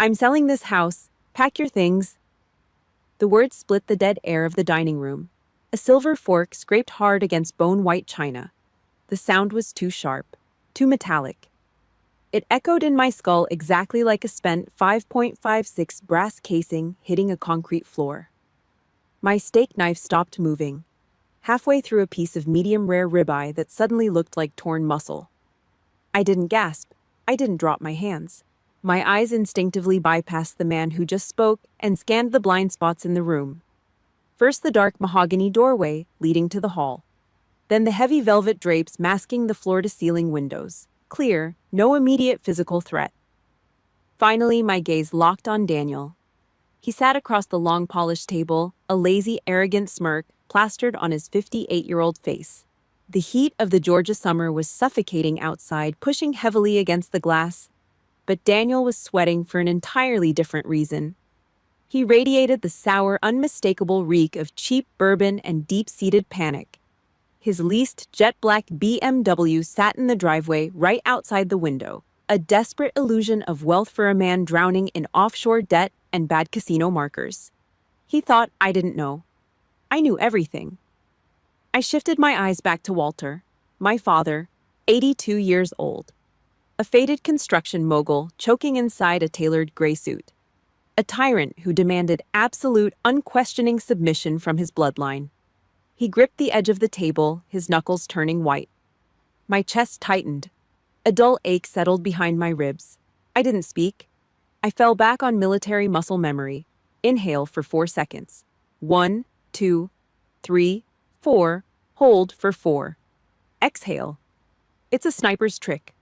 I'm selling this house. Pack your things. The words split the dead air of the dining room. A silver fork scraped hard against bone-white china. The sound was too sharp, too metallic. It echoed in my skull exactly like a spent 5.56 brass casing hitting a concrete floor. My steak knife stopped moving, halfway through a piece of medium-rare ribeye that suddenly looked like torn muscle. I didn't gasp. I didn't drop my hands. My eyes instinctively bypassed the man who just spoke and scanned the blind spots in the room. First the dark mahogany doorway leading to the hall. Then the heavy velvet drapes masking the floor-to-ceiling windows. Clear, no immediate physical threat. Finally, my gaze locked on Daniel. He sat across the long polished table, a lazy, arrogant smirk plastered on his 58-year-old face. The heat of the Georgia summer was suffocating outside, pushing heavily against the glass. But Daniel was sweating for an entirely different reason. He radiated the sour, unmistakable reek of cheap bourbon and deep-seated panic. His leased jet-black BMW sat in the driveway right outside the window, a desperate illusion of wealth for a man drowning in offshore debt and bad casino markers. He thought I didn't know. I knew everything. I shifted my eyes back to Walter, my father, 82 years old. A faded construction mogul choking inside a tailored gray suit. A tyrant who demanded absolute, unquestioning submission from his bloodline. He gripped the edge of the table, his knuckles turning white. My chest tightened. A dull ache settled behind my ribs. I didn't speak. I fell back on military muscle memory. Inhale for 4 seconds. 1, 2, 3, 4. Hold for 4. Exhale. It's a sniper's trick.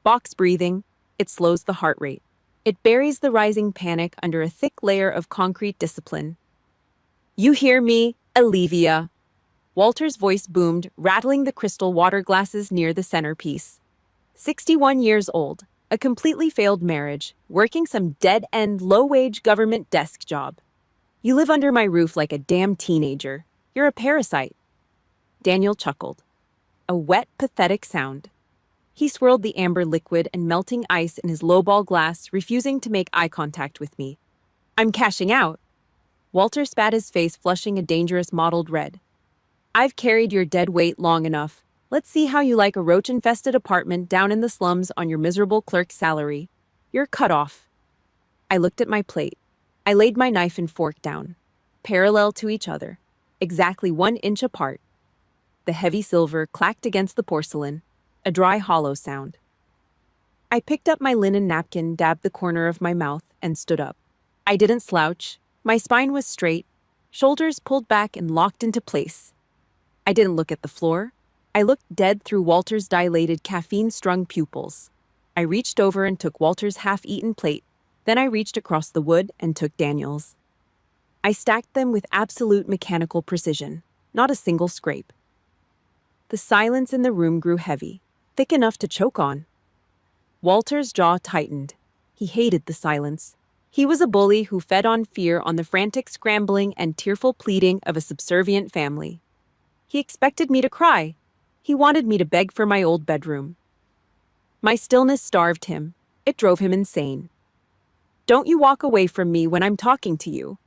Box breathing. It slows the heart rate. It buries the rising panic under a thick layer of concrete discipline. You hear me, Olivia. Walter's voice boomed, rattling the crystal water glasses near the centerpiece. 61 years old, a completely failed marriage, working some dead-end, low-wage government desk job. You live under my roof like a damn teenager. You're a parasite. Daniel chuckled. A wet, pathetic sound. He swirled the amber liquid and melting ice in his lowball glass, refusing to make eye contact with me. I'm cashing out. Walter spat his face, flushing a dangerous mottled red. I've carried your dead weight long enough. Let's see how you like a roach-infested apartment down in the slums on your miserable clerk's salary. You're cut off. I looked at my plate. I laid my knife and fork down, parallel to each other, exactly 1 inch apart. The heavy silver clacked against the porcelain, a dry, hollow sound. I picked up my linen napkin, dabbed the corner of my mouth, and stood up. I didn't slouch. My spine was straight, shoulders pulled back and locked into place. I didn't look at the floor. I looked dead through Walter's dilated, caffeine-strung pupils. I reached over and took Walter's half-eaten plate. Then I reached across the wood and took Daniel's. I stacked them with absolute mechanical precision, not a single scrape. The silence in the room grew heavy, thick enough to choke on. Walter's jaw tightened. He hated the silence. He was a bully who fed on fear, on the frantic scrambling and tearful pleading of a subservient family. He expected me to cry. He wanted me to beg for my old bedroom. My stillness starved him. It drove him insane. Don't you walk away from me when I'm talking to you.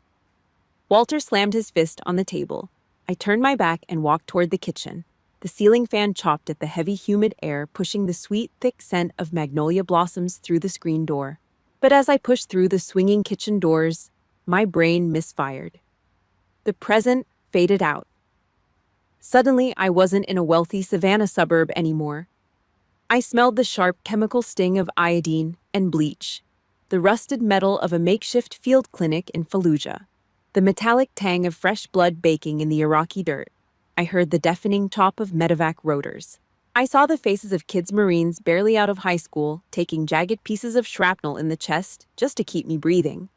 Walter slammed his fist on the table. I turned my back and walked toward the kitchen. The ceiling fan chopped at the heavy, humid air, pushing the sweet, thick scent of magnolia blossoms through the screen door. But as I pushed through the swinging kitchen doors, my brain misfired. The present faded out. Suddenly, I wasn't in a wealthy Savannah suburb anymore. I smelled the sharp chemical sting of iodine and bleach, the rusted metal of a makeshift field clinic in Fallujah, the metallic tang of fresh blood baking in the Iraqi dirt. I heard the deafening chop of medevac rotors. I saw the faces of kids Marines barely out of high school, taking jagged pieces of shrapnel in the chest just to keep me breathing.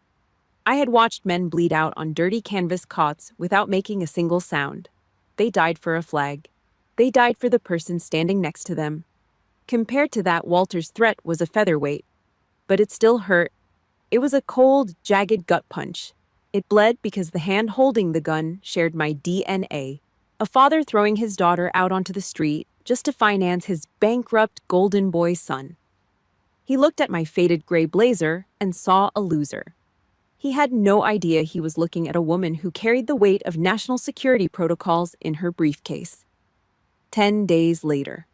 I had watched men bleed out on dirty canvas cots without making a single sound. They died for a flag. They died for the person standing next to them. Compared to that, Walter's threat was a featherweight. But it still hurt. It was a cold, jagged gut punch. It bled because the hand holding the gun shared my DNA. A father throwing his daughter out onto the street just to finance his bankrupt golden boy son. He looked at my faded gray blazer and saw a loser. He had no idea he was looking at a woman who carried the weight of national security protocols in her briefcase. 10 days later.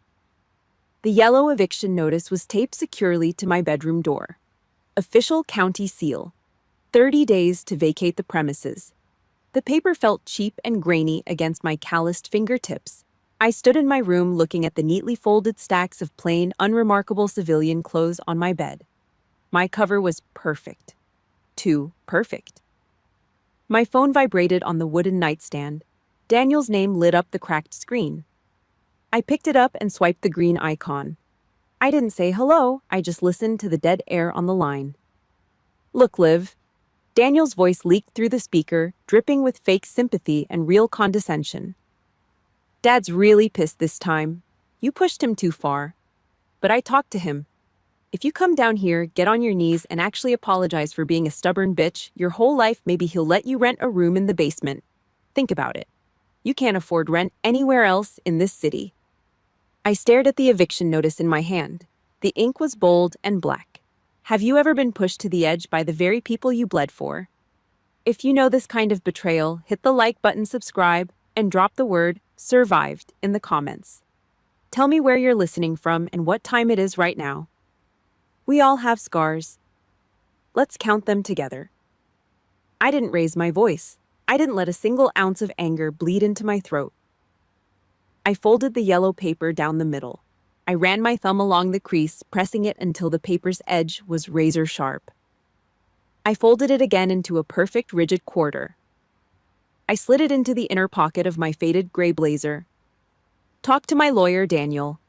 The yellow eviction notice was taped securely to my bedroom door. Official county seal. 30 days to vacate the premises. The paper felt cheap and grainy against my calloused fingertips. I stood in my room looking at the neatly folded stacks of plain, unremarkable civilian clothes on my bed. My cover was perfect. Too perfect. My phone vibrated on the wooden nightstand. Daniel's name lit up the cracked screen. I picked it up and swiped the green icon. I didn't say hello, I just listened to the dead air on the line. Look, Liv. Daniel's voice leaked through the speaker, dripping with fake sympathy and real condescension. Dad's really pissed this time. You pushed him too far. But I talked to him. If you come down here, get on your knees, and actually apologize for being a stubborn bitch, your whole life maybe he'll let you rent a room in the basement. Think about it. You can't afford rent anywhere else in this city. I stared at the eviction notice in my hand. The ink was bold and black. Have you ever been pushed to the edge by the very people you bled for? If you know this kind of betrayal, hit the like button, subscribe, and drop the word "survived" in the comments. Tell me where you're listening from and what time it is right now. We all have scars. Let's count them together. I didn't raise my voice. I didn't let a single ounce of anger bleed into my throat. I folded the yellow paper down the middle. I ran my thumb along the crease, pressing it until the paper's edge was razor sharp. I folded it again into a perfect rigid quarter. I slid it into the inner pocket of my faded gray blazer. Talk to my lawyer, Daniel.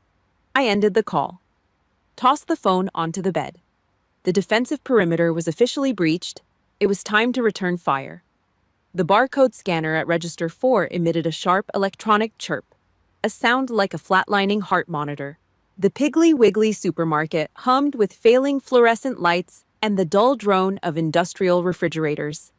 I ended the call. Tossed the phone onto the bed. The defensive perimeter was officially breached. It was time to return fire. The barcode scanner at Register 4 emitted a sharp electronic chirp, a sound like a flatlining heart monitor. The Piggly Wiggly supermarket hummed with failing fluorescent lights and the dull drone of industrial refrigerators.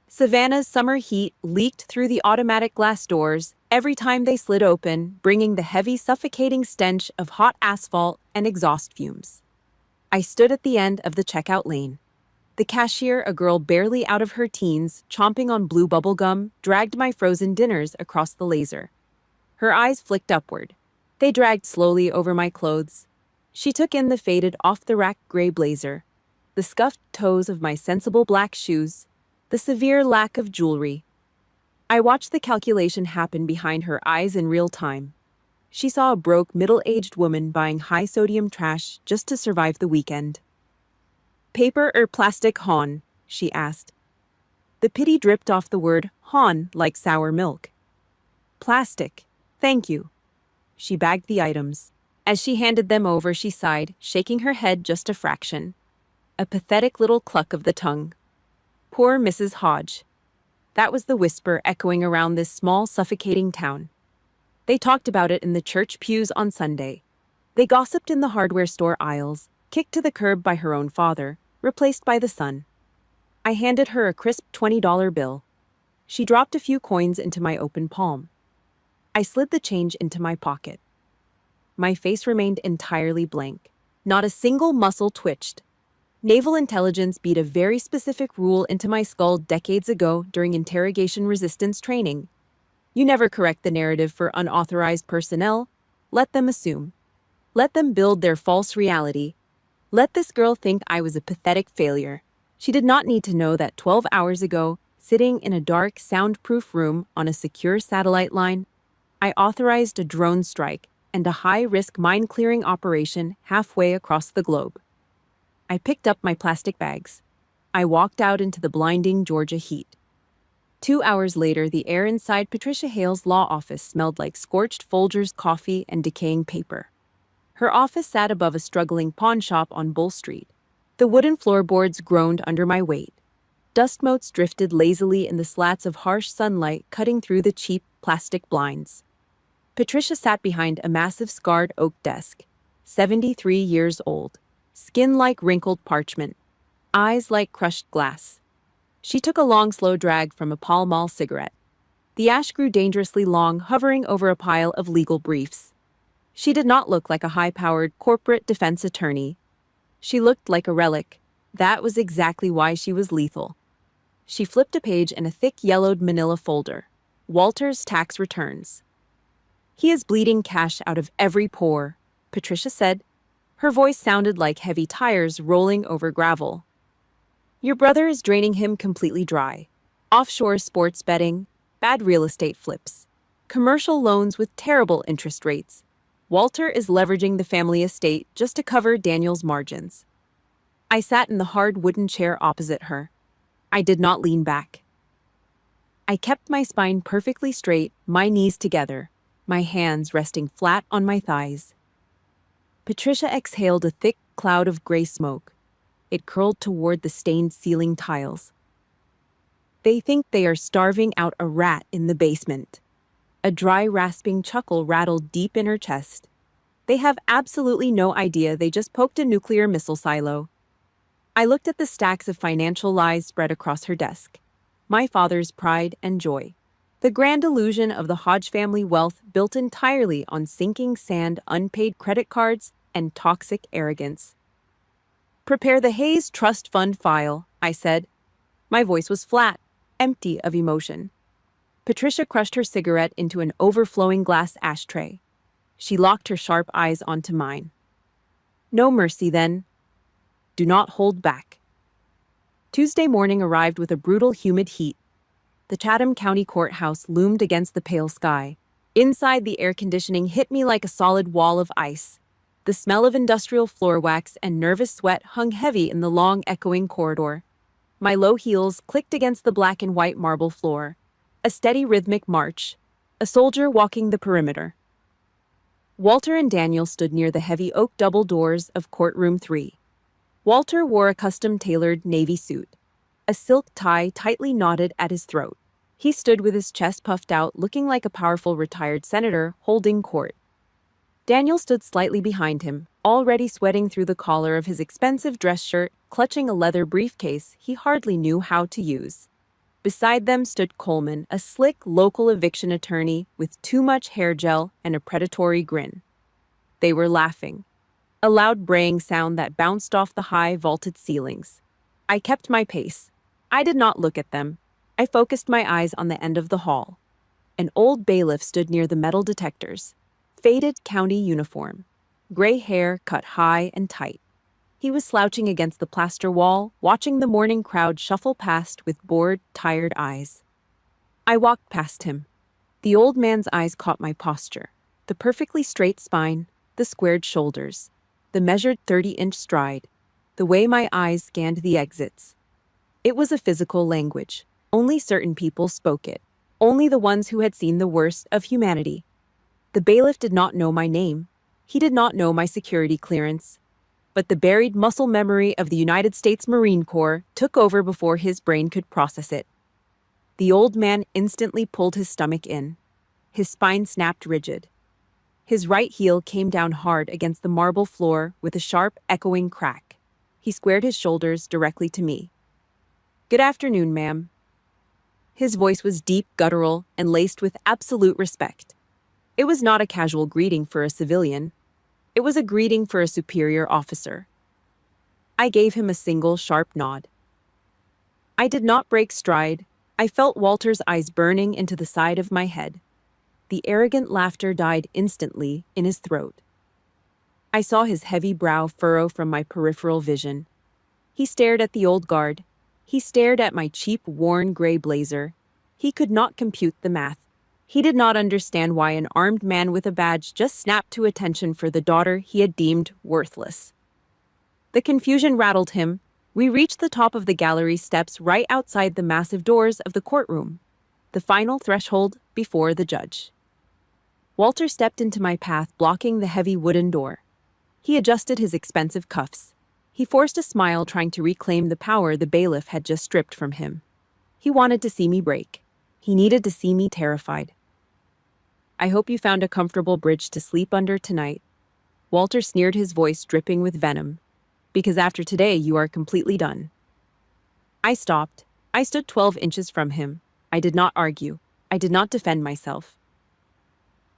Savannah's summer heat leaked through the automatic glass doors every time they slid open, bringing the heavy, suffocating stench of hot asphalt and exhaust fumes. I stood at the end of the checkout lane. The cashier, a girl barely out of her teens, chomping on blue bubble gum, dragged my frozen dinners across the laser. Her eyes flicked upward. They dragged slowly over my clothes. She took in the faded, off-the-rack gray blazer, the scuffed toes of my sensible black shoes, the severe lack of jewelry. I watched the calculation happen behind her eyes in real time. She saw a broke, middle-aged woman buying high-sodium trash just to survive the weekend. Paper or plastic, hon? She asked. The pity dripped off the word hon like sour milk. Plastic. Thank you. She bagged the items. As she handed them over, she sighed, shaking her head just a fraction. A pathetic little cluck of the tongue. Poor Mrs. Hodge. That was the whisper echoing around this small, suffocating town. They talked about it in the church pews on Sunday. They gossiped in the hardware store aisles, kicked to the curb by her own father, replaced by the son. I handed her a crisp $20 bill. She dropped a few coins into my open palm. I slid the change into my pocket. My face remained entirely blank. Not a single muscle twitched. Naval intelligence beat a very specific rule into my skull decades ago during interrogation resistance training. You never correct the narrative for unauthorized personnel. Let them assume. Let them build their false reality. Let this girl think I was a pathetic failure. She did not need to know that 12 hours ago, sitting in a dark, soundproof room on a secure satellite line, I authorized a drone strike and a high-risk mine-clearing operation halfway across the globe. I picked up my plastic bags. I walked out into the blinding Georgia heat. 2 hours later, the air inside Patricia Hale's law office smelled like scorched Folgers coffee and decaying paper. Her office sat above a struggling pawn shop on Bull Street. The wooden floorboards groaned under my weight. Dust motes drifted lazily in the slats of harsh sunlight cutting through the cheap plastic blinds. Patricia sat behind a massive scarred oak desk, 73 years old, skin like wrinkled parchment, eyes like crushed glass. She took a long, slow drag from a Pall Mall cigarette. The ash grew dangerously long, hovering over a pile of legal briefs. She did not look like a high-powered corporate defense attorney. She looked like a relic. That was exactly why she was lethal. She flipped a page in a thick yellowed manila folder. Walter's tax returns. He is bleeding cash out of every pore, Patricia said. Her voice sounded like heavy tires rolling over gravel. Your brother is draining him completely dry. Offshore sports betting, bad real estate flips, commercial loans with terrible interest rates. Walter is leveraging the family estate just to cover Daniel's margins. I sat in the hard wooden chair opposite her. I did not lean back. I kept my spine perfectly straight, my knees together, my hands resting flat on my thighs. Patricia exhaled a thick cloud of gray smoke. It curled toward the stained ceiling tiles. They think they are starving out a rat in the basement. A dry, rasping chuckle rattled deep in her chest. They have absolutely no idea they just poked a nuclear missile silo. I looked at the stacks of financial lies spread across her desk. My father's pride and joy. The grand illusion of the Hodge family wealth built entirely on sinking sand, unpaid credit cards, and toxic arrogance. Prepare the Hayes Trust Fund file, I said. My voice was flat, empty of emotion. Patricia crushed her cigarette into an overflowing glass ashtray. She locked her sharp eyes onto mine. No mercy, then. Do not hold back. Tuesday morning arrived with a brutal, humid heat. The Chatham County Courthouse loomed against the pale sky. Inside, the air conditioning hit me like a solid wall of ice. The smell of industrial floor wax and nervous sweat hung heavy in the long, echoing corridor. My low heels clicked against the black and white marble floor. A steady rhythmic march. A soldier walking the perimeter. Walter and Daniel stood near the heavy oak double doors of courtroom 3. Walter wore a custom-tailored navy suit. A silk tie tightly knotted at his throat. He stood with his chest puffed out, looking like a powerful retired senator holding court. Daniel stood slightly behind him, already sweating through the collar of his expensive dress shirt, clutching a leather briefcase he hardly knew how to use. Beside them stood Coleman, a slick local eviction attorney with too much hair gel and a predatory grin. They were laughing, a loud braying sound that bounced off the high, vaulted ceilings. I kept my pace. I did not look at them. I focused my eyes on the end of the hall. An old bailiff stood near the metal detectors. Faded county uniform. Gray hair cut high and tight. He was slouching against the plaster wall, watching the morning crowd shuffle past with bored, tired eyes. I walked past him. The old man's eyes caught my posture. The perfectly straight spine, the squared shoulders, the measured 30-inch stride, the way my eyes scanned the exits. It was a physical language. Only certain people spoke it. Only the ones who had seen the worst of humanity. The bailiff did not know my name. He did not know my security clearance. But the buried muscle memory of the United States Marine Corps took over before his brain could process it. The old man instantly pulled his stomach in. His spine snapped rigid. His right heel came down hard against the marble floor with a sharp, echoing crack. He squared his shoulders directly to me. Good afternoon, ma'am. His voice was deep, guttural, and laced with absolute respect. It was not a casual greeting for a civilian. It was a greeting for a superior officer. I gave him a single, sharp nod. I did not break stride. I felt Walter's eyes burning into the side of my head. The arrogant laughter died instantly in his throat. I saw his heavy brow furrow from my peripheral vision. He stared at the old guard. He stared at my cheap, worn gray blazer. He could not compute the math. He did not understand why an armed man with a badge just snapped to attention for the daughter he had deemed worthless. The confusion rattled him. We reached the top of the gallery steps right outside the massive doors of the courtroom, the final threshold before the judge. Walter stepped into my path, blocking the heavy wooden door. He adjusted his expensive cuffs. He forced a smile, trying to reclaim the power the bailiff had just stripped from him. He wanted to see me break. He needed to see me terrified. I hope you found a comfortable bridge to sleep under tonight. Walter sneered, his voice dripping with venom. Because after today, you are completely done. I stopped. I stood 12 inches from him. I did not argue. I did not defend myself.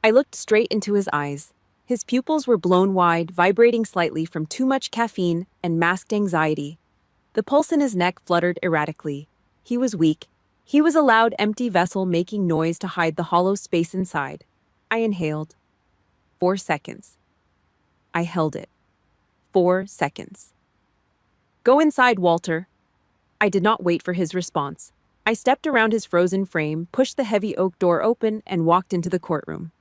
I looked straight into his eyes. His pupils were blown wide, vibrating slightly from too much caffeine and masked anxiety. The pulse in his neck fluttered erratically. He was weak. He was a loud, empty vessel making noise to hide the hollow space inside. I inhaled. 4 seconds. I held it. 4 seconds. Go inside, Walter. I did not wait for his response. I stepped around his frozen frame, pushed the heavy oak door open, and walked into the courtroom.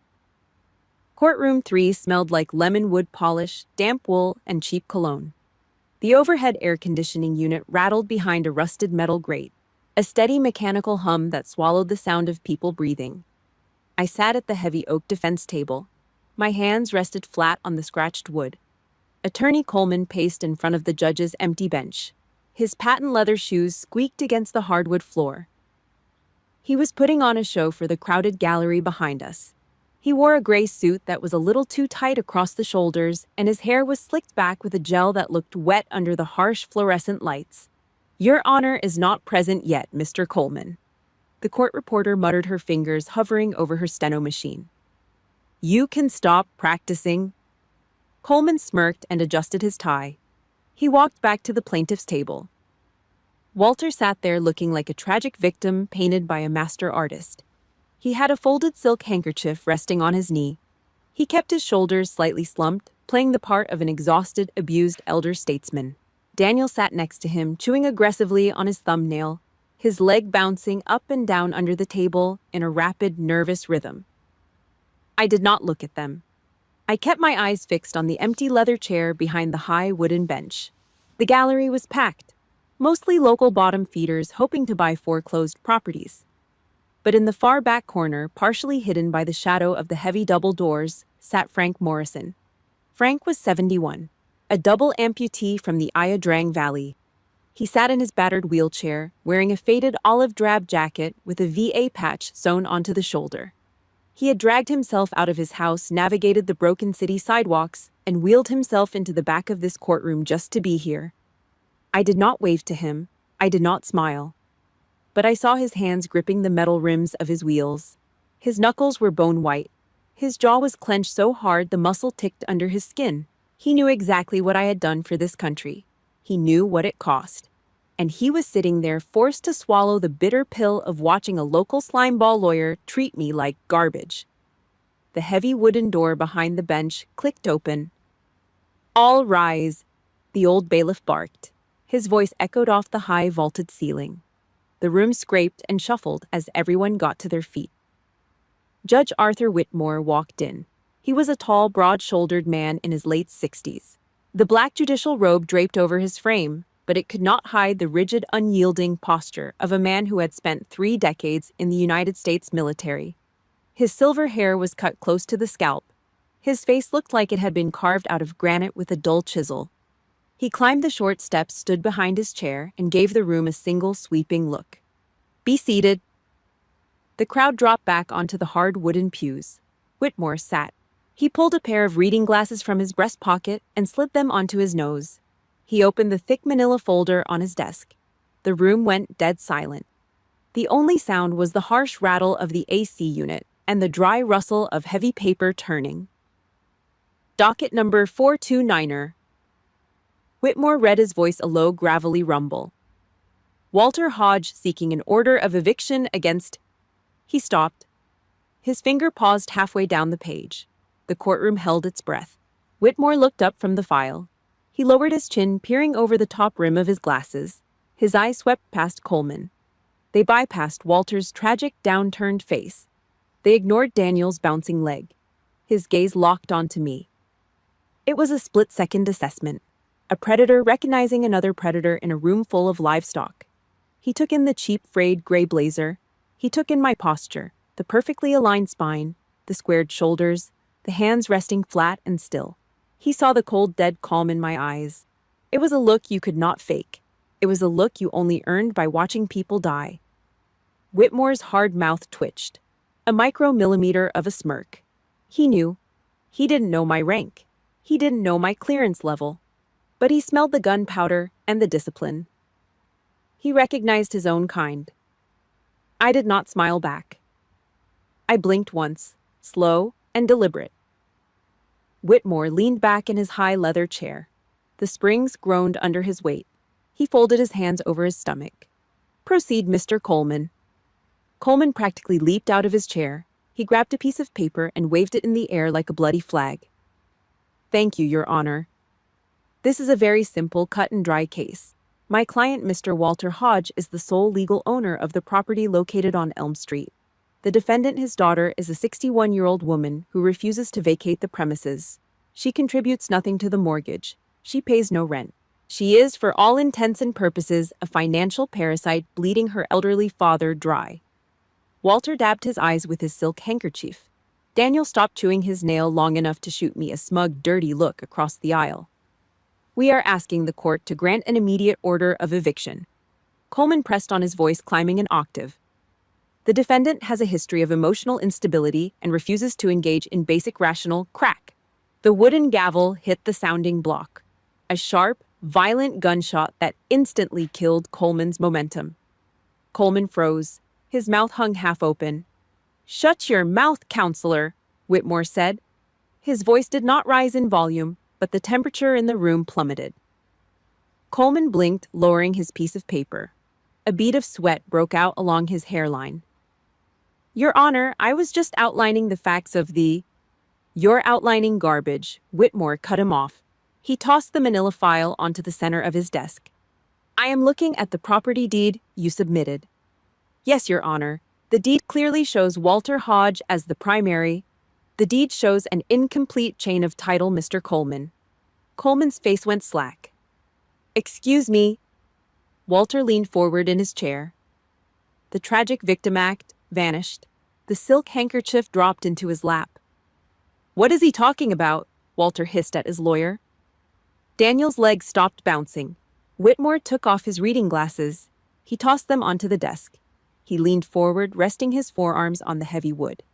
Courtroom 3 smelled like lemon wood polish, damp wool, and cheap cologne. The overhead air conditioning unit rattled behind a rusted metal grate, a steady mechanical hum that swallowed the sound of people breathing. I sat at the heavy oak defense table. My hands rested flat on the scratched wood. Attorney Coleman paced in front of the judge's empty bench. His patent leather shoes squeaked against the hardwood floor. He was putting on a show for the crowded gallery behind us. He wore a gray suit that was a little too tight across the shoulders, and his hair was slicked back with a gel that looked wet under the harsh fluorescent lights. Your Honor is not present yet, Mr. Coleman. The court reporter muttered, her fingers hovering over her steno machine. You can stop practicing. Coleman smirked and adjusted his tie. He walked back to the plaintiff's table. Walter sat there looking like a tragic victim painted by a master artist. He had a folded silk handkerchief resting on his knee. He kept his shoulders slightly slumped, playing the part of an exhausted, abused elder statesman. Daniel sat next to him, chewing aggressively on his thumbnail, his leg bouncing up and down under the table in a rapid, nervous rhythm. I did not look at them. I kept my eyes fixed on the empty leather chair behind the high wooden bench. The gallery was packed, mostly local bottom feeders hoping to buy foreclosed properties. But in the far back corner, partially hidden by the shadow of the heavy double doors, sat Frank Morrison. Frank was 71, a double amputee from the Ia Drang Valley. He sat in his battered wheelchair, wearing a faded olive drab jacket with a VA patch sewn onto the shoulder. He had dragged himself out of his house, navigated the broken city sidewalks, and wheeled himself into the back of this courtroom just to be here. I did not wave to him. I did not smile. But I saw his hands gripping the metal rims of his wheels. His knuckles were bone white. His jaw was clenched so hard the muscle ticked under his skin. He knew exactly what I had done for this country. He knew what it cost. And he was sitting there forced to swallow the bitter pill of watching a local slimeball lawyer treat me like garbage. The heavy wooden door behind the bench clicked open. All rise, the old bailiff barked. His voice echoed off the high vaulted ceiling. The room scraped and shuffled as everyone got to their feet. Judge Arthur Whitmore walked in. He was a tall, broad-shouldered man in his late 60s. The black judicial robe draped over his frame, but it could not hide the rigid, unyielding posture of a man who had spent 3 decades in the United States military. His silver hair was cut close to the scalp. His face looked like it had been carved out of granite with a dull chisel. He climbed the short steps, stood behind his chair, and gave the room a single sweeping look. Be seated. The crowd dropped back onto the hard wooden pews. Whitmore sat. He pulled a pair of reading glasses from his breast pocket and slid them onto his nose. He opened the thick manila folder on his desk. The room went dead silent. The only sound was the harsh rattle of the AC unit and the dry rustle of heavy paper turning. Docket number 429er. Whitmore read, his voice a low, gravelly rumble. Walter Hodge seeking an order of eviction against... He stopped. His finger paused halfway down the page. The courtroom held its breath. Whitmore looked up from the file. He lowered his chin, peering over the top rim of his glasses. His eyes swept past Coleman. They bypassed Walter's tragic, downturned face. They ignored Daniel's bouncing leg. His gaze locked onto me. It was a split-second assessment. A predator recognizing another predator in a room full of livestock. He took in the cheap frayed gray blazer. He took in my posture, the perfectly aligned spine, the squared shoulders, the hands resting flat and still. He saw the cold, dead calm in my eyes. It was a look you could not fake. It was a look you only earned by watching people die. Whitmore's hard mouth twitched. A micromillimeter of a smirk. He knew. He didn't know my rank. He didn't know my clearance level. But he smelled the gunpowder and the discipline. He recognized his own kind. I did not smile back. I blinked once, slow and deliberate. Whitmore leaned back in his high leather chair. The springs groaned under his weight. He folded his hands over his stomach. Proceed, Mr. Coleman. Coleman practically leaped out of his chair. He grabbed a piece of paper and waved it in the air like a bloody flag. Thank you, Your Honor. This is a very simple, cut-and-dry case. My client, Mr. Walter Hodge, is the sole legal owner of the property located on Elm Street. The defendant, his daughter, is a 61-year-old woman who refuses to vacate the premises. She contributes nothing to the mortgage. She pays no rent. She is, for all intents and purposes, a financial parasite bleeding her elderly father dry. Walter dabbed his eyes with his silk handkerchief. Daniel stopped chewing his nail long enough to shoot me a smug, dirty look across the aisle. We are asking the court to grant an immediate order of eviction. Coleman pressed on, his voice climbing an octave. The defendant has a history of emotional instability and refuses to engage in basic rational crack. The wooden gavel hit the sounding block. A sharp, violent gunshot that instantly killed Coleman's momentum. Coleman froze. His mouth hung half open. "Shut your mouth, counselor," Whitmore said. His voice did not rise in volume, but the temperature in the room plummeted. Coleman blinked, lowering his piece of paper. A bead of sweat broke out along his hairline. "Your Honor, I was just outlining the facts of the—" "You're outlining garbage," Whitmore cut him off. He tossed the manila file onto the center of his desk. "I am looking at the property deed you submitted." "Yes, Your Honor. The deed clearly shows Walter Hodge as the primary. The deed shows an incomplete chain of title, Mr. Coleman." Coleman's face went slack. "Excuse me." Walter leaned forward in his chair. The tragic victim act vanished. The silk handkerchief dropped into his lap. "What is he talking about?" Walter hissed at his lawyer. Daniel's legs stopped bouncing. Whitmore took off his reading glasses. He tossed them onto the desk. He leaned forward, resting his forearms on the heavy wood.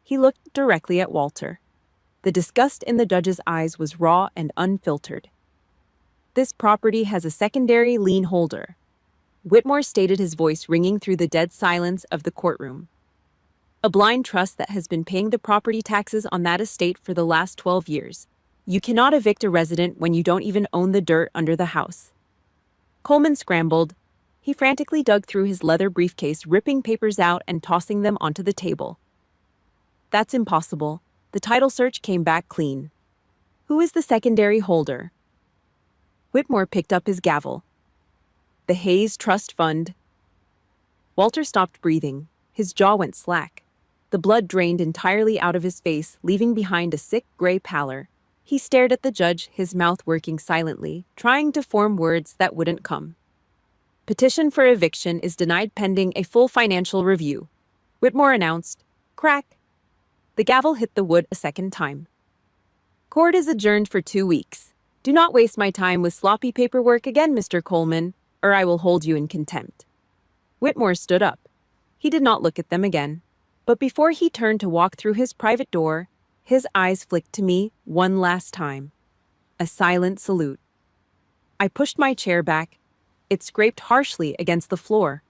He looked directly at Walter. The disgust in the judge's eyes was raw and unfiltered. "This property has a secondary lien holder," Whitmore stated, his voice ringing through the dead silence of the courtroom. "A blind trust that has been paying the property taxes on that estate for the last 12 years. You cannot evict a resident when you don't even own the dirt under the house." Coleman scrambled. He frantically dug through his leather briefcase, ripping papers out and tossing them onto the table. "That's impossible. The title search came back clean." "Who is the secondary holder?" Whitmore picked up his gavel. "The Hayes Trust Fund." Walter stopped breathing. His jaw went slack. The blood drained entirely out of his face, leaving behind a sick gray pallor. He stared at the judge, his mouth working silently, trying to form words that wouldn't come. "Petition for eviction is denied pending a full financial review," Whitmore announced. Crack. The gavel hit the wood a second time. "Court is adjourned for 2 weeks. Do not waste my time with sloppy paperwork again, Mr. Coleman, or I will hold you in contempt." Whitmore stood up. He did not look at them again. But before he turned to walk through his private door, his eyes flicked to me one last time. A silent salute. I pushed my chair back. It scraped harshly against the floor.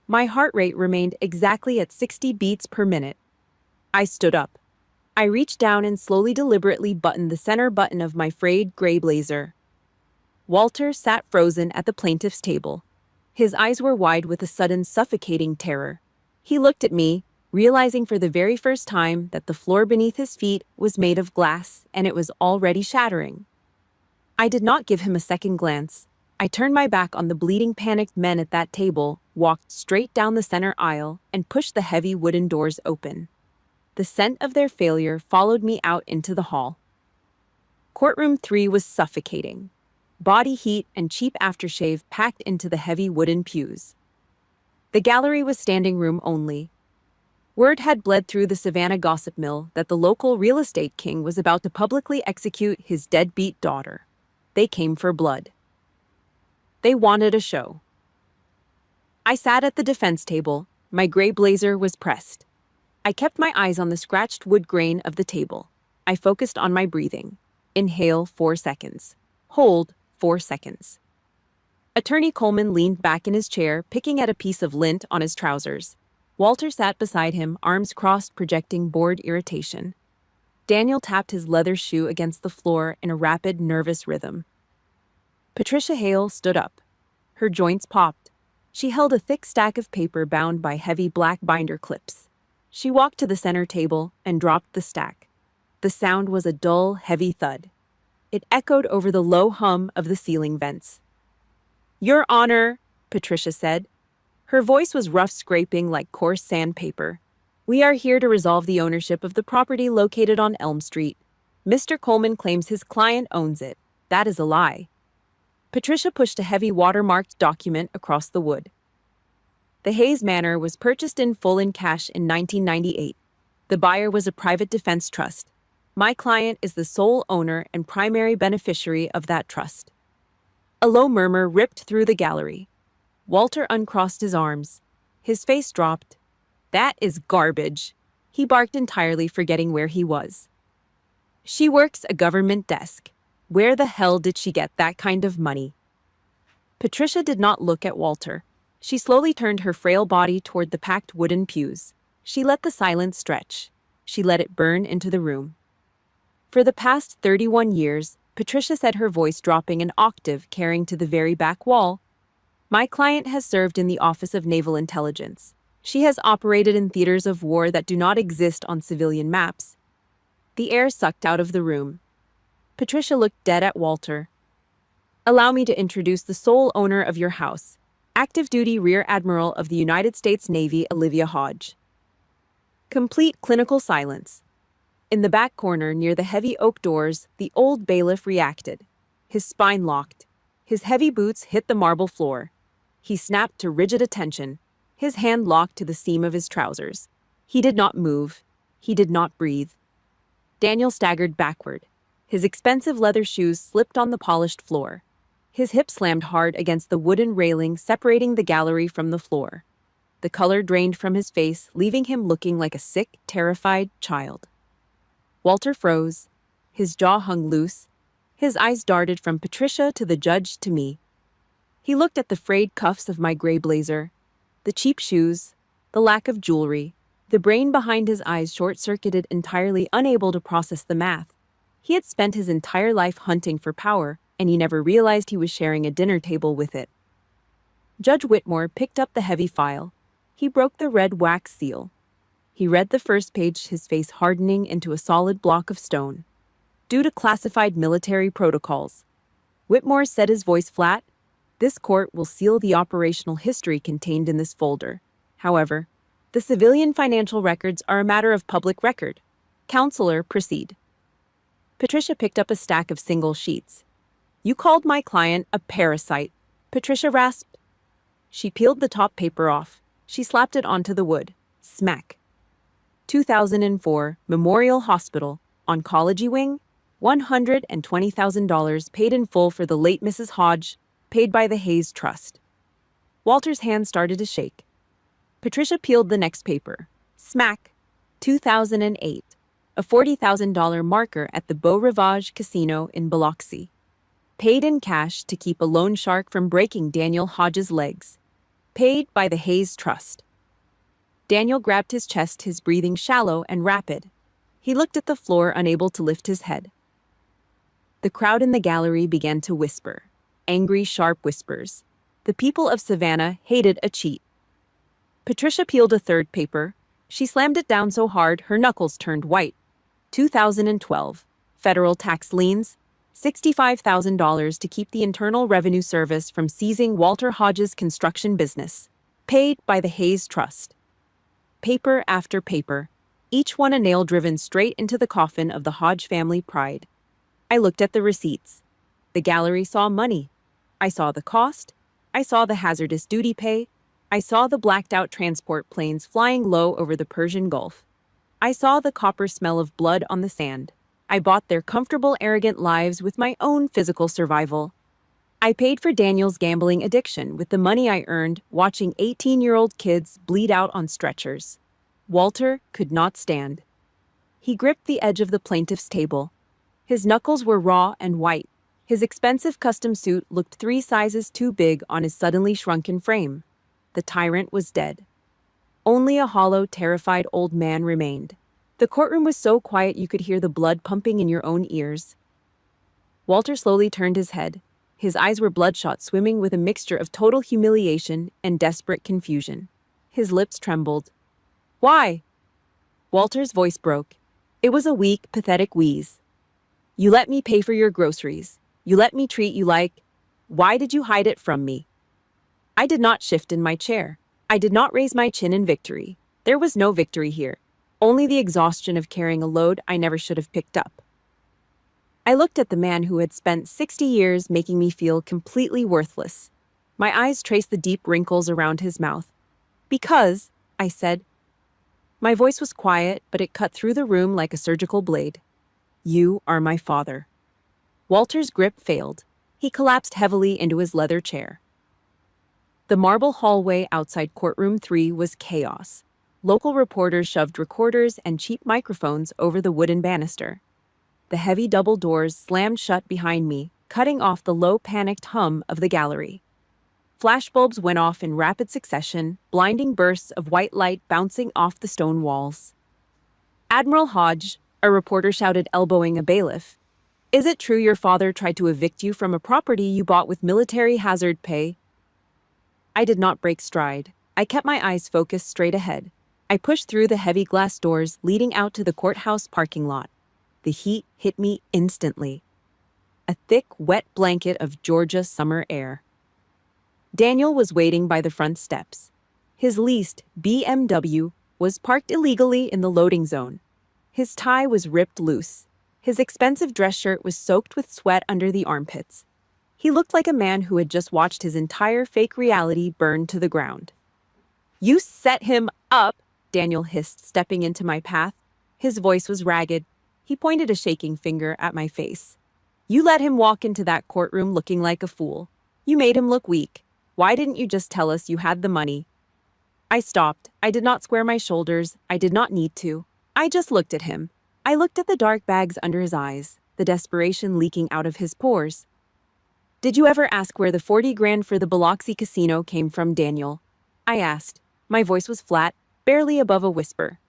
My heart rate remained exactly at 60 beats per minute. I stood up. I reached down and slowly, deliberately buttoned the center button of my frayed gray blazer. Walter sat frozen at the plaintiff's table. His eyes were wide with a sudden, suffocating terror. He looked at me, realizing for the very first time that the floor beneath his feet was made of glass and it was already shattering. I did not give him a second glance. I turned my back on the bleeding, panicked men at that table, walked straight down the center aisle, and pushed the heavy wooden doors open. The scent of their failure followed me out into the hall. Courtroom 3 was suffocating. Body heat and cheap aftershave packed into the heavy wooden pews. The gallery was standing room only. Word had bled through the Savannah gossip mill that the local real estate king was about to publicly execute his deadbeat daughter. They came for blood. They wanted a show. I sat at the defense table. My gray blazer was pressed. I kept my eyes on the scratched wood grain of the table. I focused on my breathing. Inhale 4 seconds. Hold 4 seconds. Attorney Coleman leaned back in his chair, picking at a piece of lint on his trousers. Walter sat beside him, arms crossed, projecting bored irritation. Daniel tapped his leather shoe against the floor in a rapid, nervous rhythm. Patricia Hale stood up. Her joints popped. She held a thick stack of paper bound by heavy black binder clips. She walked to the center table and dropped the stack. The sound was a dull, heavy thud. It echoed over the low hum of the ceiling vents. "Your Honor," Patricia said. Her voice was rough, scraping like coarse sandpaper. "We are here to resolve the ownership of the property located on Elm Street. Mr. Coleman claims his client owns it. That is a lie." Patricia pushed a heavy watermarked document across the wood. The Hayes Manor was purchased in full in cash in 1998. The buyer was a private defense trust. My client is the sole owner and primary beneficiary of that trust. A low murmur ripped through the gallery. Walter uncrossed his arms. His face dropped. "That is garbage," he barked, entirely forgetting where he was. "She works a government desk. Where the hell did she get that kind of money?" Patricia did not look at Walter. She slowly turned her frail body toward the packed wooden pews. She let the silence stretch. She let it burn into the room. For the past 31 years, Patricia said, her voice dropping an octave, carrying to the very back wall, my client has served in the Office of Naval Intelligence. She has operated in theaters of war that do not exist on civilian maps. The air sucked out of the room. Patricia looked dead at Walter. "Allow me to introduce the sole owner of your house, active duty Rear Admiral of the United States Navy, Olivia Hodge." Complete clinical silence. In the back corner, near the heavy oak doors, the old bailiff reacted. His spine locked. His heavy boots hit the marble floor. He snapped to rigid attention, his hand locked to the seam of his trousers. He did not move. He did not breathe. Daniel staggered backward. His expensive leather shoes slipped on the polished floor. His hip slammed hard against the wooden railing separating the gallery from the floor. The color drained from his face, leaving him looking like a sick, terrified child. Walter froze. His jaw hung loose. His eyes darted from Patricia to the judge to me. He looked at the frayed cuffs of my gray blazer, the cheap shoes, the lack of jewelry. The brain behind his eyes short-circuited, entirely unable to process the math. He had spent his entire life hunting for power, and he never realized he was sharing a dinner table with it. Judge Whitmore picked up the heavy file. He broke the red wax seal. He read the first page, his face hardening into a solid block of stone. "Due to classified military protocols." Whitmore said, his voice flat, "This court will seal the operational history contained in this folder. However, the civilian financial records are a matter of public record. Counselor, proceed." Patricia picked up a stack of single sheets. "You called my client a parasite," Patricia rasped. She peeled the top paper off. She slapped it onto the wood. Smack. 2004, Memorial Hospital, Oncology Wing, $120,000 paid in full for the late Mrs. Hodge, paid by the Hayes Trust. Walter's hand started to shake. Patricia peeled the next paper. Smack. 2008, a $40,000 marker at the Beau Rivage Casino in Biloxi. Paid in cash to keep a loan shark from breaking Daniel Hodge's legs. Paid by the Hayes Trust. Daniel grabbed his chest, his breathing shallow and rapid. He looked at the floor, unable to lift his head. The crowd in the gallery began to whisper. Angry, sharp whispers. The people of Savannah hated a cheat. Patricia peeled a third paper. She slammed it down so hard her knuckles turned white. 2012. Federal tax liens. $65,000 to keep the Internal Revenue Service from seizing Walter Hodge's construction business. Paid by the Hayes Trust. Paper after paper, each one a nail driven straight into the coffin of the Hodge family pride. I looked at the receipts. The gallery saw money. I saw the cost. I saw the hazardous duty pay. I saw the blacked-out transport planes flying low over the Persian Gulf. I saw the copper smell of blood on the sand. I bought their comfortable, arrogant lives with my own physical survival. I paid for Daniel's gambling addiction with the money I earned watching 18-year-old kids bleed out on stretchers. Walter could not stand. He gripped the edge of the plaintiff's table. His knuckles were raw and white. His expensive custom suit looked 3 sizes too big on his suddenly shrunken frame. The tyrant was dead. Only a hollow, terrified old man remained. The courtroom was so quiet you could hear the blood pumping in your own ears. Walter slowly turned his head. His eyes were bloodshot, swimming with a mixture of total humiliation and desperate confusion. His lips trembled. Why? Walter's voice broke. It was a weak, pathetic wheeze. You let me pay for your groceries. You let me treat you like... Why did you hide it from me? I did not shift in my chair. I did not raise my chin in victory. There was no victory here. Only the exhaustion of carrying a load I never should have picked up. I looked at the man who had spent 60 years making me feel completely worthless. My eyes traced the deep wrinkles around his mouth. Because, I said. My voice was quiet, but it cut through the room like a surgical blade. You are my father. Walter's grip failed. He collapsed heavily into his leather chair. The marble hallway outside courtroom 3 was chaos. Local reporters shoved recorders and cheap microphones over the wooden banister. The heavy double doors slammed shut behind me, cutting off the low, panicked hum of the gallery. Flashbulbs went off in rapid succession, blinding bursts of white light bouncing off the stone walls. Admiral Hodge, a reporter shouted, elbowing a bailiff. Is it true your father tried to evict you from a property you bought with military hazard pay? I did not break stride. I kept my eyes focused straight ahead. I pushed through the heavy glass doors leading out to the courthouse parking lot. The heat hit me instantly. A thick, wet blanket of Georgia summer air. Daniel was waiting by the front steps. His leased BMW was parked illegally in the loading zone. His tie was ripped loose. His expensive dress shirt was soaked with sweat under the armpits. He looked like a man who had just watched his entire fake reality burn to the ground. You set him up, Daniel hissed, stepping into my path. His voice was ragged. He pointed a shaking finger at my face. You let him walk into that courtroom looking like a fool. You made him look weak. Why didn't you just tell us you had the money? I stopped. I did not square my shoulders. I did not need to. I just looked at him. I looked at the dark bags under his eyes, the desperation leaking out of his pores. Did you ever ask where the 40 grand for the Biloxi casino came from, Daniel? I asked. My voice was flat, barely above a whisper.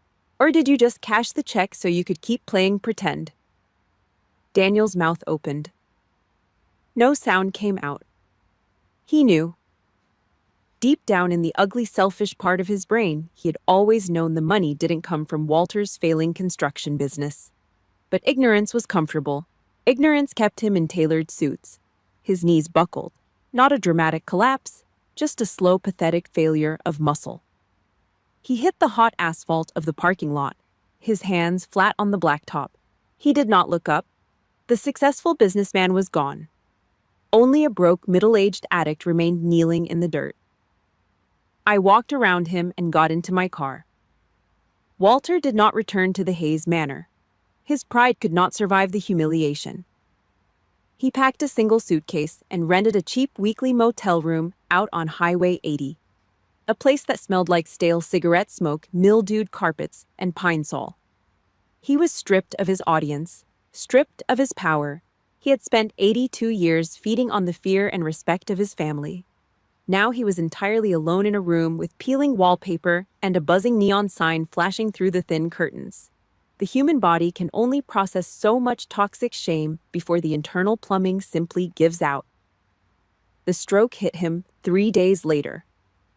Or did you just cash the check so you could keep playing pretend? Daniel's mouth opened. No sound came out. He knew. Deep down in the ugly, selfish part of his brain, he had always known the money didn't come from Walter's failing construction business. But ignorance was comfortable. Ignorance kept him in tailored suits. His knees buckled. Not a dramatic collapse, just a slow, pathetic failure of muscle. He hit the hot asphalt of the parking lot, his hands flat on the blacktop. He did not look up. The successful businessman was gone. Only a broke, middle-aged addict remained kneeling in the dirt. I walked around him and got into my car. Walter did not return to the Hayes Manor. His pride could not survive the humiliation. He packed a single suitcase and rented a cheap weekly motel room out on Highway 80. A place that smelled like stale cigarette smoke, mildewed carpets, and pine sol. He was stripped of his audience, stripped of his power. He had spent 82 years feeding on the fear and respect of his family. Now he was entirely alone in a room with peeling wallpaper and a buzzing neon sign flashing through the thin curtains. The human body can only process so much toxic shame before the internal plumbing simply gives out. The stroke hit him 3 days later.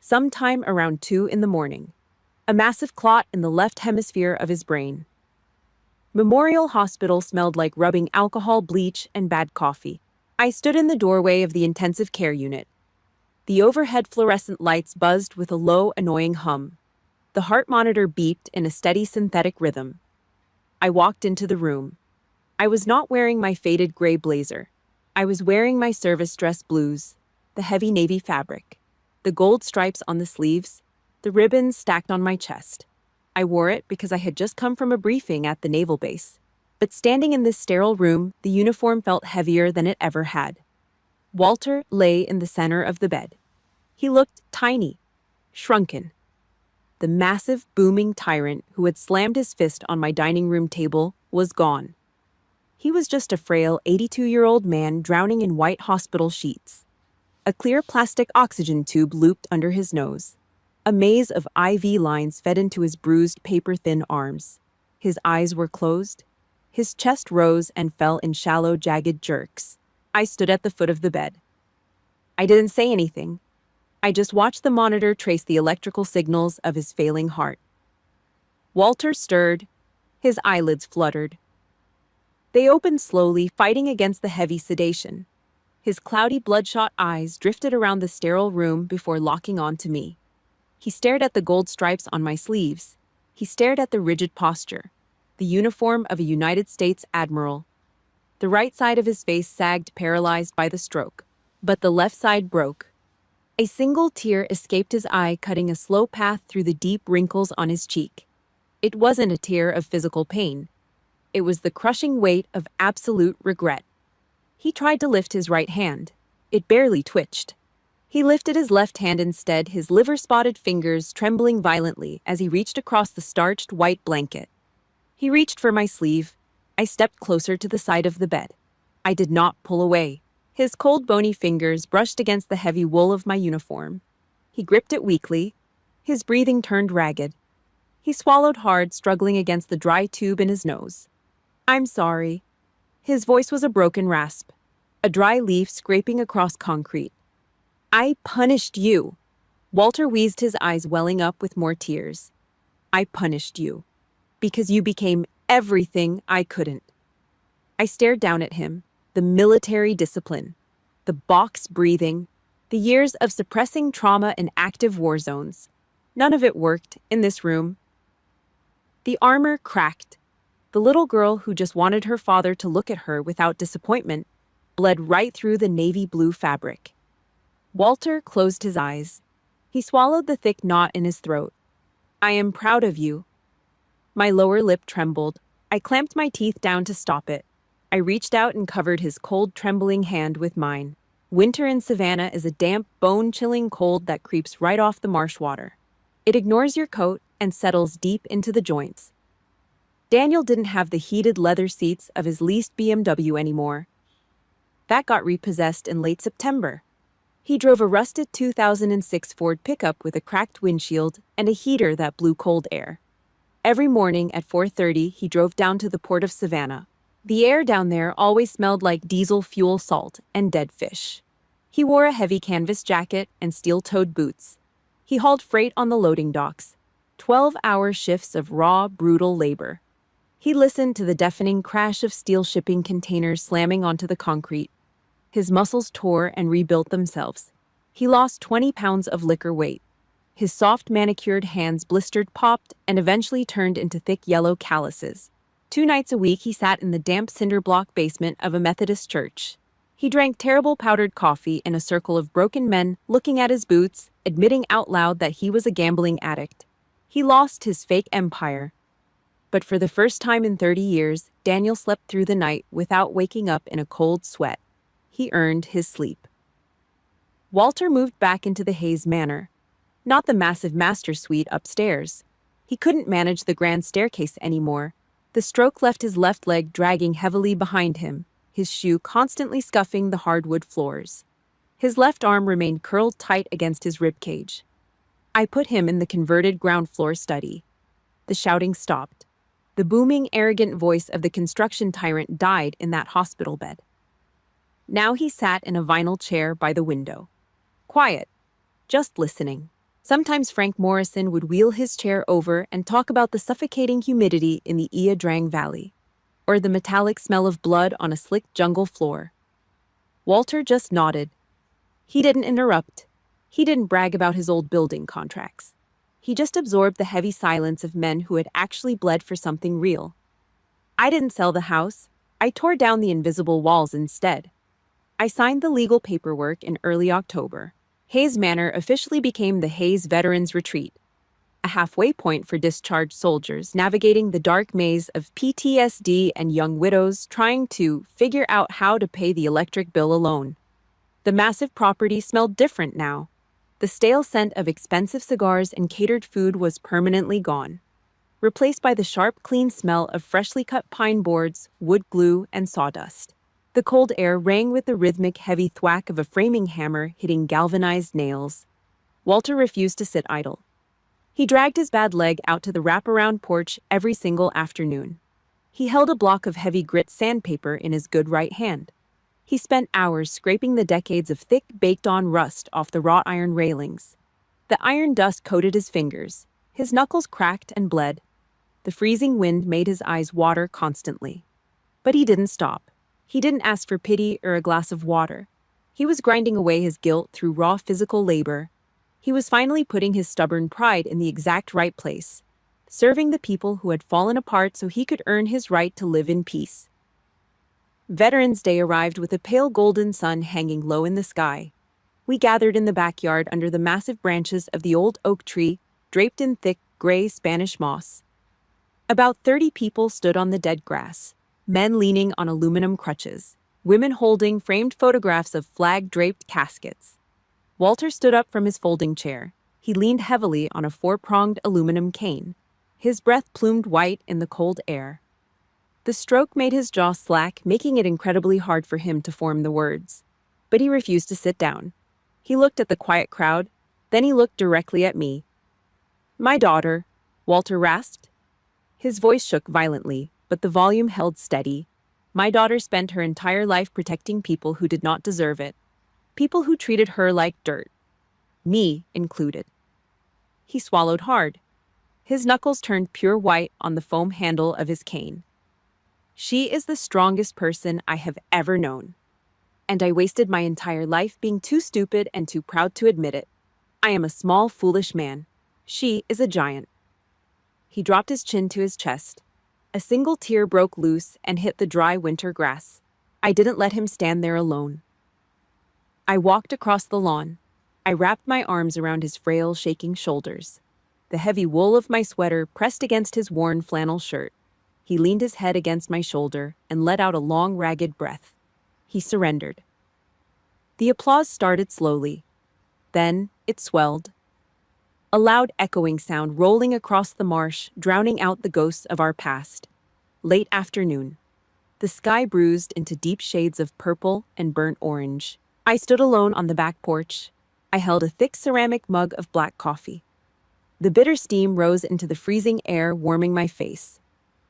Sometime around 2 in the morning. A massive clot in the left hemisphere of his brain. Memorial Hospital smelled like rubbing alcohol, bleach, and bad coffee. I stood in the doorway of the intensive care unit. The overhead fluorescent lights buzzed with a low, annoying hum. The heart monitor beeped in a steady synthetic rhythm. I walked into the room. I was not wearing my faded gray blazer. I was wearing my service dress blues, the heavy navy fabric. The gold stripes on the sleeves, the ribbons stacked on my chest. I wore it because I had just come from a briefing at the naval base. But standing in this sterile room, the uniform felt heavier than it ever had. Walter lay in the center of the bed. He looked tiny, shrunken. The massive, booming tyrant who had slammed his fist on my dining room table was gone. He was just a frail 82-year-old man drowning in white hospital sheets. A clear plastic oxygen tube looped under his nose. A maze of IV lines fed into his bruised, paper-thin arms. His eyes were closed. His chest rose and fell in shallow, jagged jerks. I stood at the foot of the bed. I didn't say anything. I just watched the monitor trace the electrical signals of his failing heart. Walter stirred. His eyelids fluttered. They opened slowly, fighting against the heavy sedation. His cloudy, bloodshot eyes drifted around the sterile room before locking onto me. He stared at the gold stripes on my sleeves. He stared at the rigid posture, the uniform of a United States admiral. The right side of his face sagged, paralyzed by the stroke, but the left side broke. A single tear escaped his eye, cutting a slow path through the deep wrinkles on his cheek. It wasn't a tear of physical pain. It was the crushing weight of absolute regret. He tried to lift his right hand. It barely twitched. He lifted his left hand instead, his liver-spotted fingers trembling violently as he reached across the starched white blanket. He reached for my sleeve. I stepped closer to the side of the bed. I did not pull away. His cold, bony fingers brushed against the heavy wool of my uniform. He gripped it weakly. His breathing turned ragged. He swallowed hard, struggling against the dry tube in his nose. "I'm sorry." His voice was a broken rasp, a dry leaf scraping across concrete. "I punished you." Walter wheezed, his eyes welling up with more tears. "I punished you because you became everything I couldn't." I stared down at him. The military discipline, the box breathing, the years of suppressing trauma in active war zones. None of it worked in this room. The armor cracked. The little girl who just wanted her father to look at her without disappointment bled right through the navy blue fabric. Walter closed his eyes. He swallowed the thick knot in his throat. "I am proud of you." My lower lip trembled. I clamped my teeth down to stop it. I reached out and covered his cold, trembling hand with mine. Winter in Savannah is a damp, bone-chilling cold that creeps right off the marsh water. It ignores your coat and settles deep into the joints. Daniel didn't have the heated leather seats of his leased BMW anymore. That got repossessed in late September. He drove a rusted 2006 Ford pickup with a cracked windshield and a heater that blew cold air. Every morning at 4:30, he drove down to the port of Savannah. The air down there always smelled like diesel fuel, salt, and dead fish. He wore a heavy canvas jacket and steel-toed boots. He hauled freight on the loading docks, 12-hour shifts of raw, brutal labor. He listened to the deafening crash of steel shipping containers slamming onto the concrete. His muscles tore and rebuilt themselves. He lost 20 pounds of liquor weight. His soft, manicured hands blistered, popped, and eventually turned into thick yellow calluses. 2 nights a week, he sat in the damp cinder block basement of a Methodist church. He drank terrible powdered coffee in a circle of broken men, looking at his boots, admitting out loud that he was a gambling addict. He lost his fake empire. But for the first time in 30 years, Daniel slept through the night without waking up in a cold sweat. He earned his sleep. Walter moved back into the Hayes Manor, not the massive master suite upstairs. He couldn't manage the grand staircase anymore. The stroke left his left leg dragging heavily behind him, his shoe constantly scuffing the hardwood floors. His left arm remained curled tight against his ribcage. I put him in the converted ground floor study. The shouting stopped. The booming, arrogant voice of the construction tyrant died in that hospital bed. Now he sat in a vinyl chair by the window. Quiet, just listening. Sometimes Frank Morrison would wheel his chair over and talk about the suffocating humidity in the Ia Drang Valley, or the metallic smell of blood on a slick jungle floor. Walter just nodded. He didn't interrupt. He didn't brag about his old building contracts. He just absorbed the heavy silence of men who had actually bled for something real. I didn't sell the house. I tore down the invisible walls instead. I signed the legal paperwork in early October. Hayes Manor officially became the Hayes Veterans Retreat, a halfway point for discharged soldiers navigating the dark maze of PTSD and young widows trying to figure out how to pay the electric bill alone. The massive property smelled different now. The stale scent of expensive cigars and catered food was permanently gone, replaced by the sharp, clean smell of freshly cut pine boards, wood glue, and sawdust. The cold air rang with the rhythmic, heavy thwack of a framing hammer hitting galvanized nails. Walter refused to sit idle. He dragged his bad leg out to the wraparound porch every single afternoon. He held a block of heavy grit sandpaper in his good right hand. He spent hours scraping the decades of thick, baked-on rust off the wrought iron railings. The iron dust coated his fingers. His knuckles cracked and bled. The freezing wind made his eyes water constantly. But he didn't stop. He didn't ask for pity or a glass of water. He was grinding away his guilt through raw physical labor. He was finally putting his stubborn pride in the exact right place, serving the people who had fallen apart so he could earn his right to live in peace. Veterans Day arrived with a pale golden sun hanging low in the sky. We gathered in the backyard under the massive branches of the old oak tree, draped in thick, gray Spanish moss. About 30 people stood on the dead grass, men leaning on aluminum crutches, women holding framed photographs of flag-draped caskets. Walter stood up from his folding chair. He leaned heavily on a four-pronged aluminum cane. His breath plumed white in the cold air. The stroke made his jaw slack, making it incredibly hard for him to form the words. But he refused to sit down. He looked at the quiet crowd, then he looked directly at me. "My daughter," Walter rasped. His voice shook violently, but the volume held steady. "My daughter spent her entire life protecting people who did not deserve it. People who treated her like dirt. Me included." He swallowed hard. His knuckles turned pure white on the foam handle of his cane. "She is the strongest person I have ever known. And I wasted my entire life being too stupid and too proud to admit it. I am a small, foolish man. She is a giant." He dropped his chin to his chest. A single tear broke loose and hit the dry winter grass. I didn't let him stand there alone. I walked across the lawn. I wrapped my arms around his frail, shaking shoulders. The heavy wool of my sweater pressed against his worn flannel shirt. He leaned his head against my shoulder and let out a long, ragged breath. He surrendered. The applause started slowly. Then it swelled. A loud echoing sound rolling across the marsh, drowning out the ghosts of our past. Late afternoon. The sky bruised into deep shades of purple and burnt orange. I stood alone on the back porch. I held a thick ceramic mug of black coffee. The bitter steam rose into the freezing air, warming my face.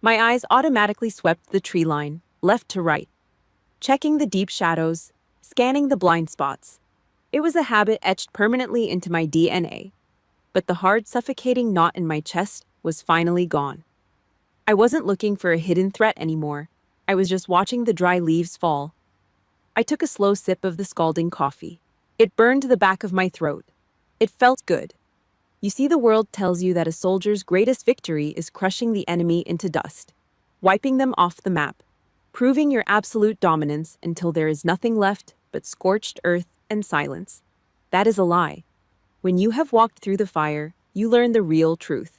My eyes automatically swept the tree line, left to right, checking the deep shadows, scanning the blind spots. It was a habit etched permanently into my DNA. But the hard, suffocating knot in my chest was finally gone. I wasn't looking for a hidden threat anymore. I was just watching the dry leaves fall. I took a slow sip of the scalding coffee. It burned the back of my throat. It felt good. You see, the world tells you that a soldier's greatest victory is crushing the enemy into dust, wiping them off the map, proving your absolute dominance until there is nothing left but scorched earth and silence. That is a lie. When you have walked through the fire, you learn the real truth.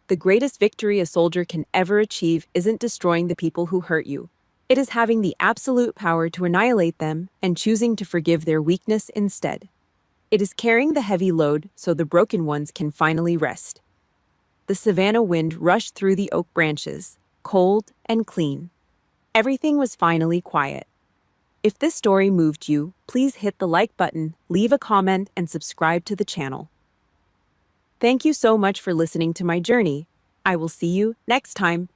The greatest victory a soldier can ever achieve isn't destroying the people who hurt you. It is having the absolute power to annihilate them and choosing to forgive their weakness instead. It is carrying the heavy load so the broken ones can finally rest. The savannah wind rushed through the oak branches, cold and clean. Everything was finally quiet. If this story moved you, please hit the like button, leave a comment, and subscribe to the channel. Thank you so much for listening to my journey. I will see you next time.